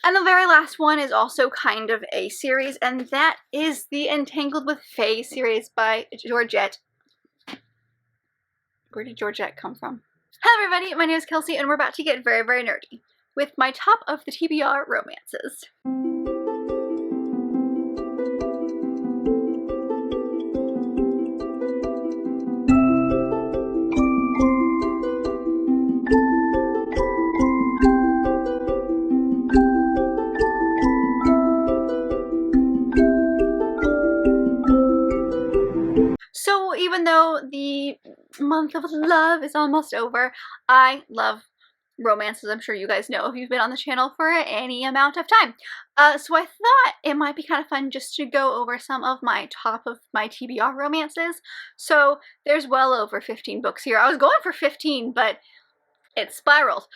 And the very last one is also kind of a series, and that is the Entangled with Faye series by Georgette. Where did Georgette come from? Hello everybody, my name is Kelsey, and we're about to get very, very nerdy with my top of the TBR romances. So even though the month of love is almost over, I love romances. I'm sure you guys know if you've been on the channel for any amount of time. So I thought it might be kind of fun just to go over some of my top of my TBR romances. So there's well over 15 books here. I was going for 15, but it spiraled.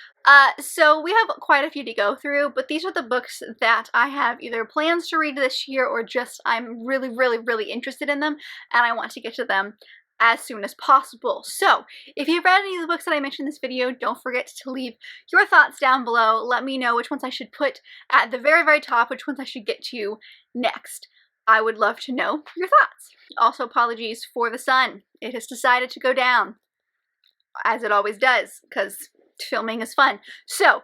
So we have quite a few to go through, but these are the books that I have either plans to read this year or just I'm really, really, really interested in them and I want to get to them as soon as possible. So if you've read any of the books that I mentioned in this video, don't forget to leave your thoughts down below. Let me know which ones I should put at the very, very top, which ones I should get to next. I would love to know your thoughts. Also, apologies for the sun. It has decided to go down, as it always does, because filming is fun. So,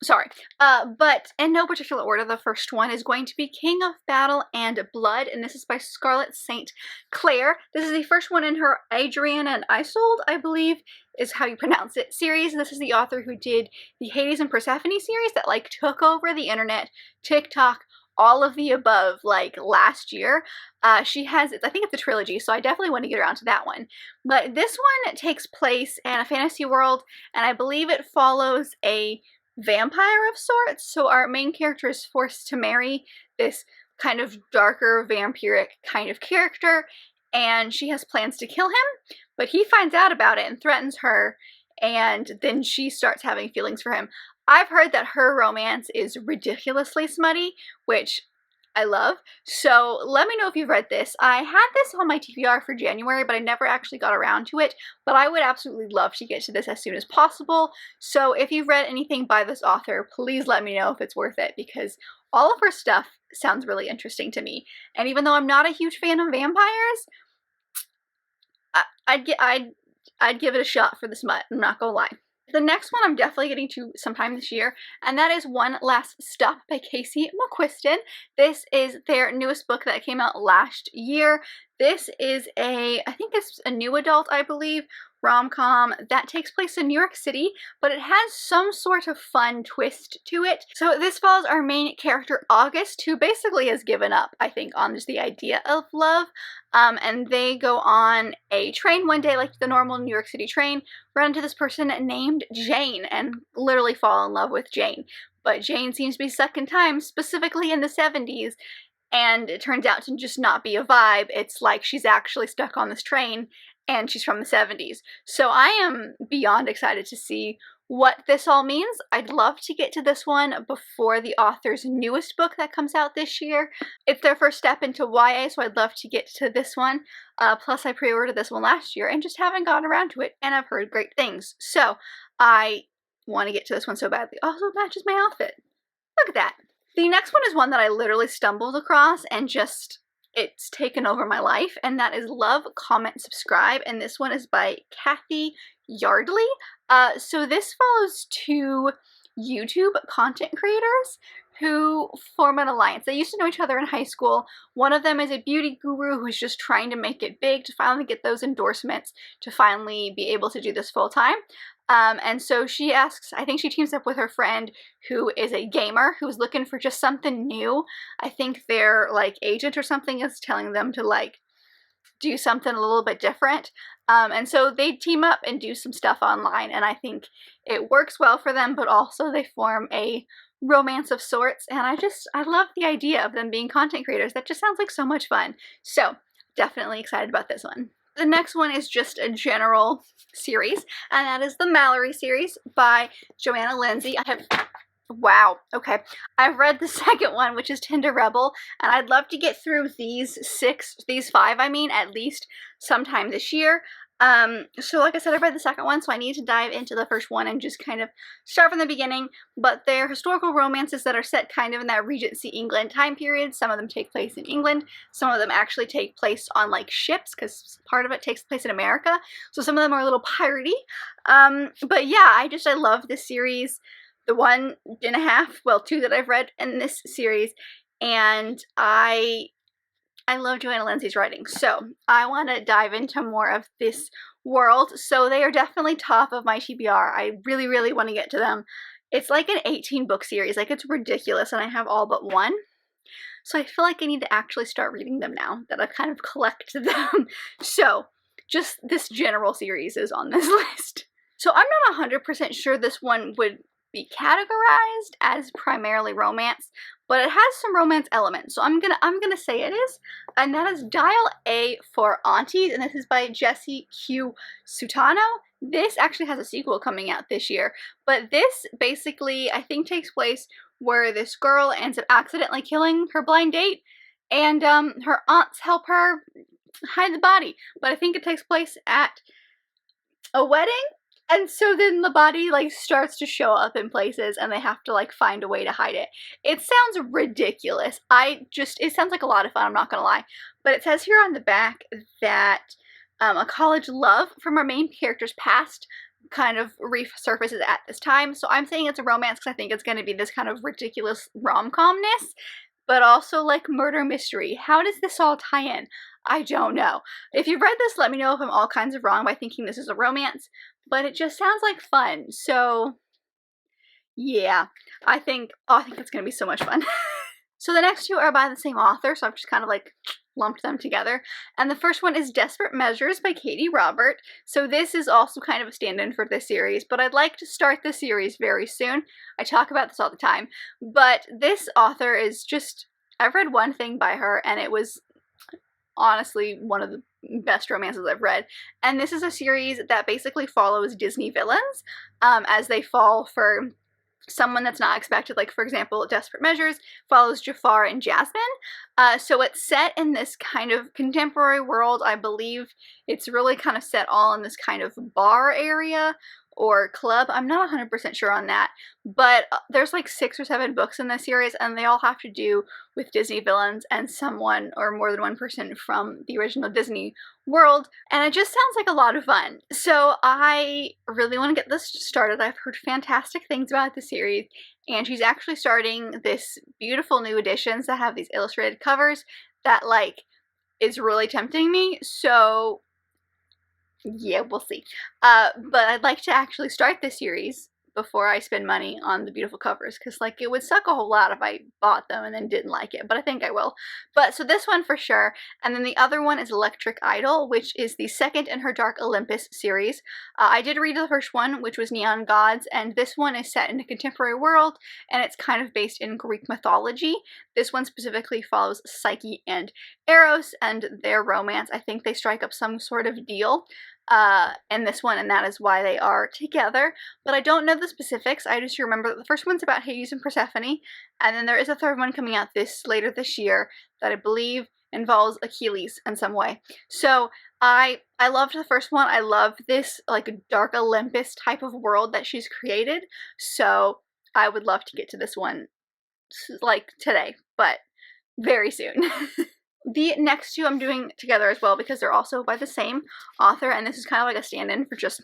sorry. But in no particular order, the first one is going to be King of Battle and Blood, and this is by Scarlett St. Clair. This is the first one in her Adrian and Isolde, I believe, is how you pronounce it, series. This is the author who did the Hades and Persephone series that, like, took over the internet, TikTok, all of the above, like, last year. She has, I think it's a trilogy, so I definitely want to get around to that one. But this one takes place in a fantasy world, and I believe it follows a vampire of sorts. So our main character is forced to marry this kind of darker, vampiric kind of character, and she has plans to kill him, but he finds out about it and threatens her, and then she starts having feelings for him. I've heard that her romance is ridiculously smutty, which I love. So let me know if you've read this. I had this on my TBR for January, but I never actually got around to it. But I would absolutely love to get to this as soon as possible. So if you've read anything by this author, please let me know if it's worth it, because all of her stuff sounds really interesting to me. And even though I'm not a huge fan of vampires, I'd give it a shot for the smut. I'm not gonna lie. The next one I'm definitely getting to sometime this year, and that is One Last Stop by Casey McQuiston. This is their newest book that came out last year. This is I think it's a new adult, I believe, rom-com that takes place in New York City, but it has some sort of fun twist to it. So this follows our main character, August, who basically has given up, I think, on just the idea of love. And they go on a train one day, like the normal New York City train, run into this person named Jane, and literally fall in love with Jane. But Jane seems to be stuck in time, specifically in the 70s, and it turns out to just not be a vibe. It's like she's actually stuck on this train, and she's from the 70s. So I am beyond excited to see what this all means. I'd love to get to this one before the author's newest book that comes out this year. It's their first step into YA, so I'd love to get to this one. Plus I pre-ordered this one last year and just haven't gotten around to it, and I've heard great things. So I want to get to this one so badly. Also matches my outfit. Look at that. The next one is one that I literally stumbled across and just, it's taken over my life, and that is Love, Comment, Subscribe, and this one is by Kathy Yardley. So this follows two YouTube content creators who form an alliance. They used to know each other in high school. One of them is a beauty guru who's just trying to make it big, to finally get those endorsements, to finally be able to do this full time. And so she asks, I think she teams up with her friend who is a gamer who's looking for just something new. I think their like agent or something is telling them to like do something a little bit different. And so they team up and do some stuff online, and I think it works well for them, but also they form a romance of sorts, and I love the idea of them being content creators. That just sounds like so much fun. So definitely excited about this one. The next one is just a general series, and that is the Mallory Series by Joanna Lindsay. Wow, okay. I've read the second one, which is Tender Rebel, and I'd love to get through these five, at least sometime this year. So like I said, I read the second one, so I need to dive into the first one and just kind of start from the beginning. But they're historical romances that are set kind of in that Regency England time period. Some of them take place in England. Some of them actually take place on like ships, because part of it takes place in America. So some of them are a little piratey. But yeah, I love this series. The 1.5, well, 2 that I've read in this series, and I love Joanna Lindsay's writing, so I want to dive into more of this world. So they are definitely top of my TBR. I really, really want to get to them. It's like an 18-book series. Like, it's ridiculous, and I have all but one. So I feel like I need to actually start reading them now that I've kind of collected them. So just this general series is on this list. So I'm not 100% sure this one would be categorized as primarily romance, but it has some romance elements, so I'm gonna say it is, and that is Dial A For Aunties, and this is by Jessie Q. Sutano. This actually has a sequel coming out this year, but this basically, I think, takes place where this girl ends up accidentally killing her blind date, and her aunts help her hide the body, but I think it takes place at a wedding. And so then the body like starts to show up in places, and they have to like find a way to hide it. It sounds ridiculous. It sounds like a lot of fun, I'm not gonna lie. But it says here on the back that a college love from our main character's past kind of resurfaces at this time. So I'm saying it's a romance because I think it's going to be this kind of ridiculous rom-comness, but also like murder mystery. How does this all tie in? I don't know. If you've read this, let me know if I'm all kinds of wrong by thinking this is a romance, but it just sounds like fun. So yeah, I think it's going to be so much fun. So the next 2 are by the same author, so I've just kind of like lumped them together. And the first one is Desperate Measures by Katie Robert. So this is also kind of a stand-in for this series, but I'd like to start the series very soon. I talk about this all the time, but this author is just, I've read one thing by her, and it was honestly one of the best romances I've read. And this is a series that basically follows Disney villains as they fall for someone that's not expected. Like, for example, Desperate Measures follows Jafar and Jasmine. So it's set in this kind of contemporary world. I believe it's really kind of set all in this kind of bar area or club. I'm not 100% sure on that, but there's like 6 or 7 books in this series, and they all have to do with Disney villains and someone or more than one person from the original Disney world, and it just sounds like a lot of fun. So I really want to get this started. I've heard fantastic things about the series, and she's actually starting this beautiful new editions that have these illustrated covers that like is really tempting me. So yeah, we'll see. But I'd like to actually start this series before I spend money on the beautiful covers, because like it would suck a whole lot if I bought them and then didn't like it, but I think I will. But so this one for sure, and then the other one is Electric Idol, which is the second in her Dark Olympus series. I did read the first one, which was Neon Gods, and this one is set in a contemporary world, and it's kind of based in Greek mythology. This one specifically follows Psyche and Eros and their romance. I think they strike up some sort of deal in this one, and that is why they are together, but I don't know the specifics. I just remember that the first one's about Hades and Persephone, and then there is a third one coming out later this year that I believe involves Achilles in some way. So I loved the first one. I love this like Dark Olympus type of world that she's created, so I would love to get to this one like today, but very soon. The next 2 I'm doing together as well because they're also by the same author, and this is kind of like a stand-in for just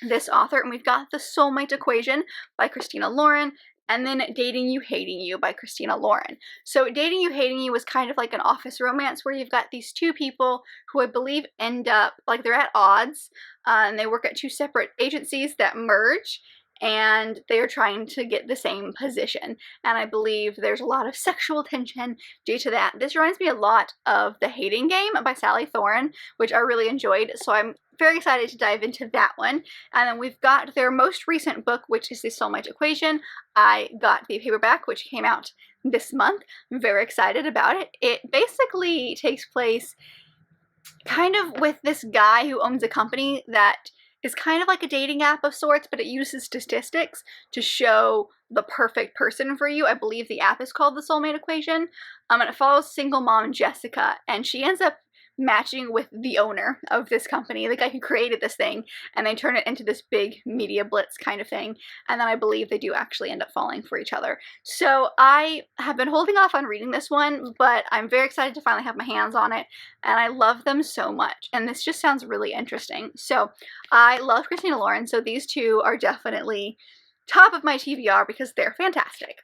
this author. And we've got The Soulmate Equation by Christina Lauren, and then Dating You, Hating You by Christina Lauren. So Dating You, Hating You was kind of like an office romance where you've got these 2 people who I believe end up, like they're at odds, and they work at 2 separate agencies that merge, and they're trying to get the same position, and I believe there's a lot of sexual tension due to that. This reminds me a lot of The Hating Game by Sally Thorne, which I really enjoyed, so I'm very excited to dive into that one. And then we've got their most recent book, which is The Soulmate Equation. I got the paperback, which came out this month. I'm very excited about it. It basically takes place kind of with this guy who owns a company that is kind of like a dating app of sorts, but it uses statistics to show the perfect person for you. I believe the app is called The Soulmate Equation, and it follows single mom Jessica, and she ends up matching with the owner of this company, the guy who created this thing, and they turn it into this big media blitz kind of thing, and then I believe they do actually end up falling for each other. So I have been holding off on reading this one, but I'm very excited to finally have my hands on it, and I love them so much, and this just sounds really interesting. So I love Christina Lauren, so these two are definitely top of my TBR because they're fantastic.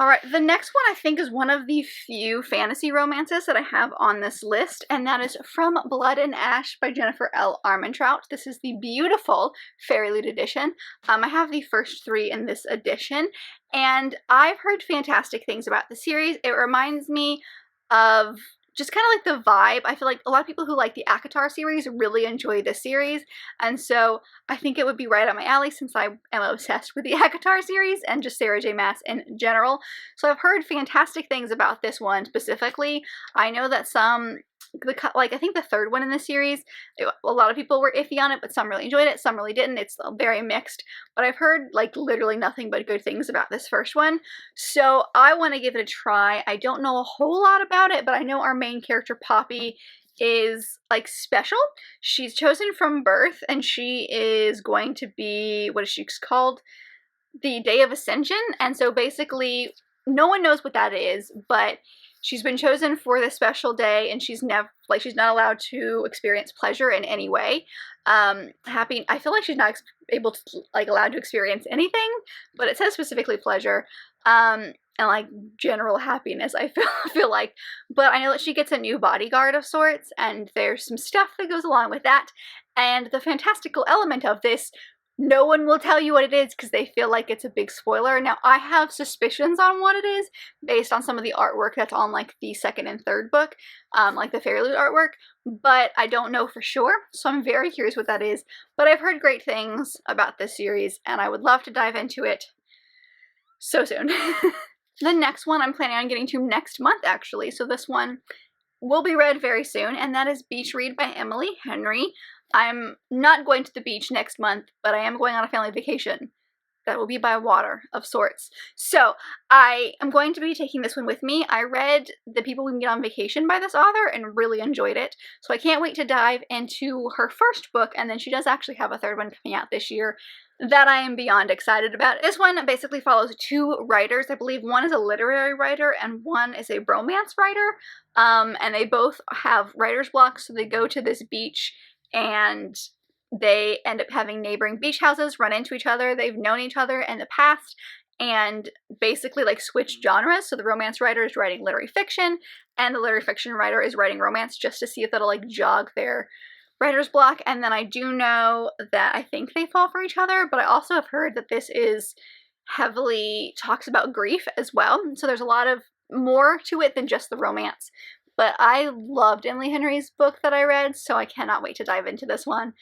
Alright, the next one I think is one of the few fantasy romances that I have on this list, and that is From Blood and Ash by Jennifer L. Armentrout. This is the beautiful Fairyloot edition. I have the first 3 in this edition, and I've heard fantastic things about the series. It reminds me of just kind of like the vibe. I feel like a lot of people who like the ACOTAR series really enjoy this series, and so I think it would be right up my alley since I am obsessed with the ACOTAR series and just Sarah J. Maas in general. So I've heard fantastic things about this one specifically. I know that I think the third one in the series, a lot of people were iffy on it, but some really enjoyed it, some really didn't. It's very mixed, but I've heard like literally nothing but good things about this first one, so I want to give it a try. I don't know a whole lot about it, but I know our main character Poppy is like special. She's chosen from birth, and she is going to be, what is she called? The Day of Ascension, and so basically no one knows what that is, but she's been chosen for this special day, and she's not allowed to experience pleasure in any way. I feel like she's not able to, allowed to experience anything, but it says specifically pleasure, and like general happiness, I feel like. But I know that she gets a new bodyguard of sorts, and there's some stuff that goes along with that, and the fantastical element of this, no one will tell you what it is because they feel like it's a big spoiler. Now, I have suspicions on what it is based on some of the artwork that's on like the second and third book, like the Fairyloot artwork, but I don't know for sure, so I'm very curious what that is. But I've heard great things about this series, and I would love to dive into it so soon. The next one I'm planning on getting to next month, actually, so this one will be read very soon, and that is Beach Read by Emily Henry. I'm not going to the beach next month, but I am going on a family vacation that will be by water of sorts. So I am going to be taking this one with me. I read The People We Meet on Vacation by this author and really enjoyed it. So I can't wait to dive into her first book, and then she does actually have a third one coming out this year that I am beyond excited about. This one basically follows 2 writers. I believe one is a literary writer and one is a romance writer. And they both have writer's block, so they go to this beach and they end up having neighboring beach houses run into each other. They've known each other in the past and basically like switch genres. So the romance writer is writing literary fiction and the literary fiction writer is writing romance, just to see if that'll like jog their writer's block. And then I do know that I think they fall for each other, but I also have heard that this is heavily talks about grief as well. So there's a lot of more to it than just the romance. But I loved Emily Henry's book that I read, so I cannot wait to dive into this one.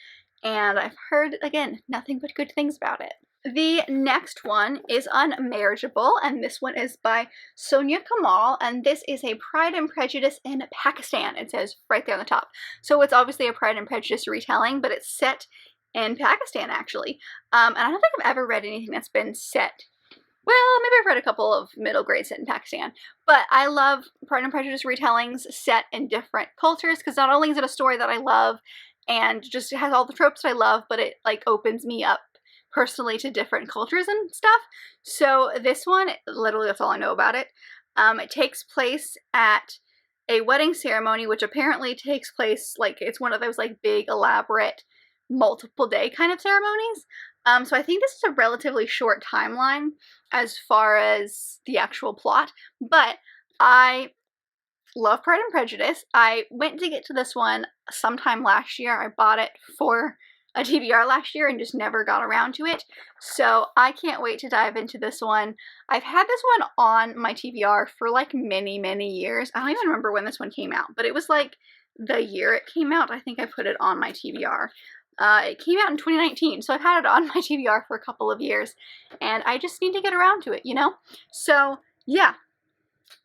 And I've heard, again, nothing but good things about it. The next one is Unmarriageable, and this one is by Sonia Kamal, and this is a Pride and Prejudice in Pakistan. It says right there on the top. So it's obviously a Pride and Prejudice retelling, but it's set in Pakistan, actually. And I don't think I've ever read anything that's been set. Well, maybe I've read a couple of middle grade set in Pakistan, but I love Pride and Prejudice retellings set in different cultures, because not only is it a story that I love and just has all the tropes I love, but it like opens me up personally to different cultures and stuff. So this one, literally that's all I know about it. It takes place at a wedding ceremony, which apparently takes place, like, it's one of those like big elaborate multiple day kind of ceremonies. So I think this is a relatively short timeline as far as the actual plot, but I love Pride and Prejudice. I went to get to this one sometime last year. I bought it for a TBR last year and just never got around to it. So I can't wait to dive into this one. I've had this one on my TBR for like many, many years. I don't even remember when this one came out, but it was like the year it came out. I think I put it on my TBR. It came out in 2019, so I've had it on my TBR for a couple of years, and I just need to get around to it, you know? So, yeah,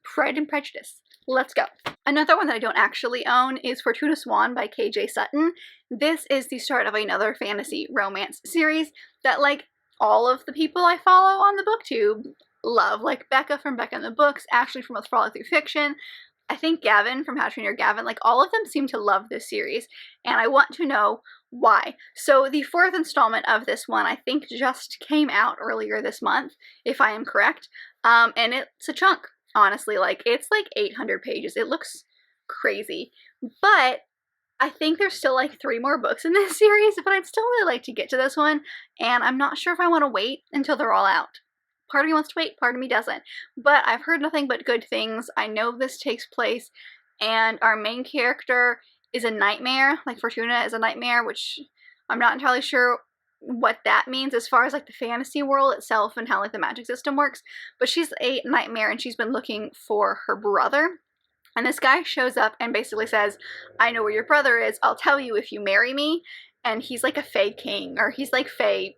Pride and Prejudice. Let's go. Another one that I don't actually own is Fortuna Swan by KJ Sutton. This is the start of another fantasy romance series that, like, all of the people I follow on the booktube love. Like Becca from Becca in the Books, Ashley from With Frolic Through Fiction, I think Gavin from How to Train Your Gavin, like all of them seem to love this series, and I want to know why. So the 4th installment of this one, I think, just came out earlier this month, if I am correct, and it's a chunk, honestly. Like, it's like 800 pages. It looks crazy, but I think there's still like 3 more books in this series, but I'd still really like to get to this one, and I'm not sure if I want to wait until they're all out. Part of me wants to wait, part of me doesn't. But I've heard nothing but good things. I know this takes place, and our main character is a nightmare. Like, Fortuna is a nightmare, which I'm not entirely sure what that means as far as like the fantasy world itself and how like the magic system works. But she's a nightmare, and she's been looking for her brother. And this guy shows up and basically says, I know where your brother is. I'll tell you if you marry me. And he's like a fae king, or he's like fae.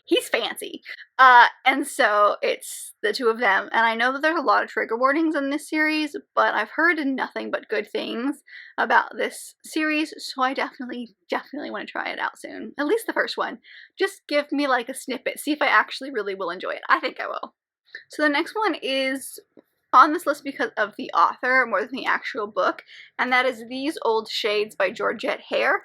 He's fancy. And so it's the 2 of them. And I know that there's a lot of trigger warnings in this series, but I've heard nothing but good things about this series. So I definitely want to try it out soon. At least the first one. Just give me like a snippet. See if I actually really will enjoy it. I think I will. So the next one is on this list because of the author more than the actual book, and that is These Old Shades by Georgette Hare.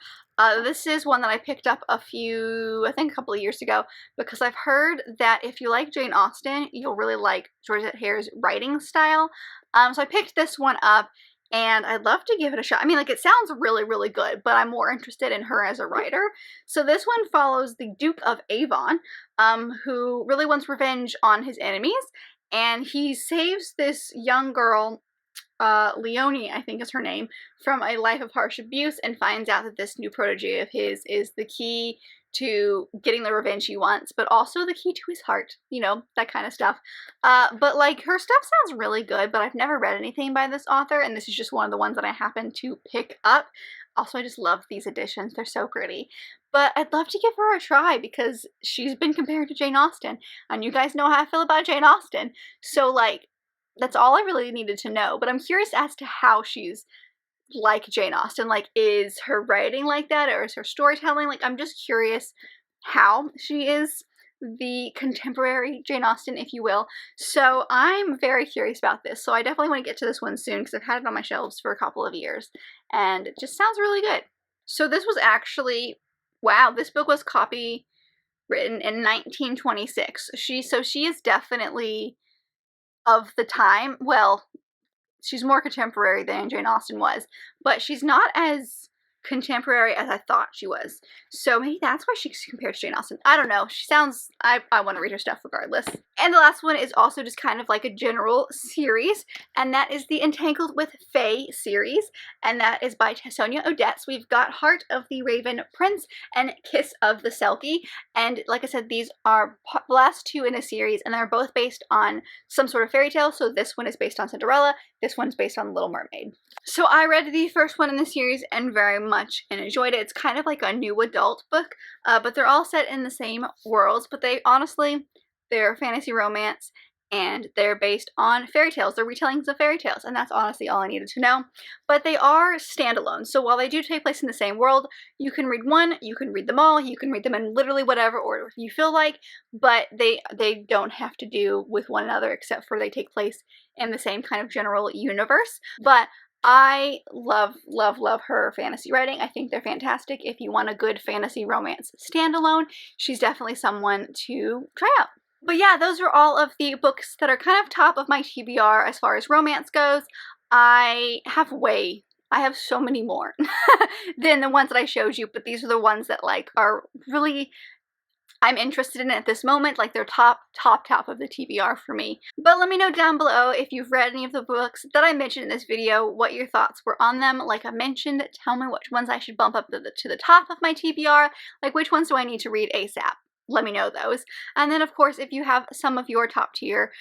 This is one that I picked up I think a couple of years ago, because I've heard that if you like Jane Austen, you'll really like Georgette Hare's writing style. So I picked this one up, and I'd love to give it a shot. I mean, like, it sounds really, really good, but I'm more interested in her as a writer. So this one follows the Duke of Avon, who really wants revenge on his enemies, and he saves this young girl, Leonie, I think is her name, from a life of harsh abuse, and finds out that this new protege of his is the key to getting the revenge he wants, but also the key to his heart, you know, that kind of stuff. But like, her stuff sounds really good, but I've never read anything by this author, and this is just one of the ones that I happened to pick up. Also, I just love these editions. They're so pretty. But I'd love to give her a try because she's been compared to Jane Austen, and you guys know how I feel about Jane Austen. So, like, that's all I really needed to know. But I'm curious as to how she's like Jane Austen. Like, is her writing like that, or is her storytelling? Like, I'm just curious how she is the contemporary Jane Austen, if you will. So I'm very curious about this. So I definitely want to get to this one soon because I've had it on my shelves for a couple of years, and it just sounds really good. So this was actually, wow, this book was copywritten in 1926. She is definitely of the time. Well, she's more contemporary than Jane Austen was, but she's not as contemporary as I thought she was. So maybe that's why she's compared to Jane Austen. I don't know. She sounds, I want to read her stuff regardless. And the last one is also just kind of like a general series, and that is the Entangled with Fae series, and that is by Sonia Odette. So we've got Heart of the Raven Prince and Kiss of the Selkie, and like I said, these are the last 2 in a series, and they're both based on some sort of fairy tale. So this one is based on Cinderella, this one's based on Little Mermaid. So I read the first one in the series and very much enjoyed it. It's kind of like a new adult book, but they're all set in the same worlds, but they're fantasy romance, and they're based on fairy tales. They're retellings of fairy tales, and that's honestly all I needed to know. But they are standalone, so while they do take place in the same world, you can read one, you can read them all, you can read them in literally whatever order you feel like, but they don't have to do with one another, except for they take place in the same kind of general universe. But I love her fantasy writing. I think they're fantastic. If you want a good fantasy romance standalone, she's definitely someone to try out. But yeah, those are all of the books that are kind of top of my TBR as far as romance goes. I have so many more than the ones that I showed you, but these are the ones that like are really I'm interested in at this moment. Like, they're top of the TBR for me. But let me know down below if you've read any of the books that I mentioned in this video, what your thoughts were on them. Like I mentioned, tell me which ones I should bump up to the top of my TBR. Like, which ones do I need to read ASAP? Let me know those. And then, of course, if you have some of your top tier,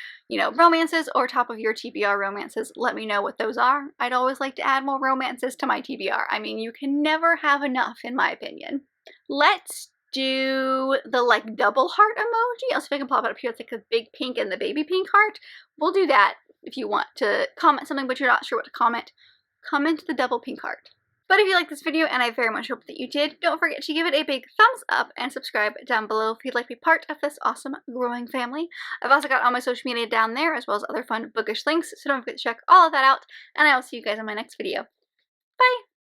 romances or top of your TBR romances, let me know what those are. I'd always like to add more romances to my TBR. I mean, you can never have enough, in my opinion. Let's do the like double heart emoji. I'll see if I can pop it up here. It's like a big pink and the baby pink heart. We'll do that if you want to comment something but you're not sure what to comment. Comment the double pink heart. But if you liked this video, and I very much hope that you did, don't forget to give it a big thumbs up and subscribe down below if you'd like to be part of this awesome growing family. I've also got all my social media down there, as well as other fun bookish links, so don't forget to check all of that out, and I will see you guys in my next video. Bye!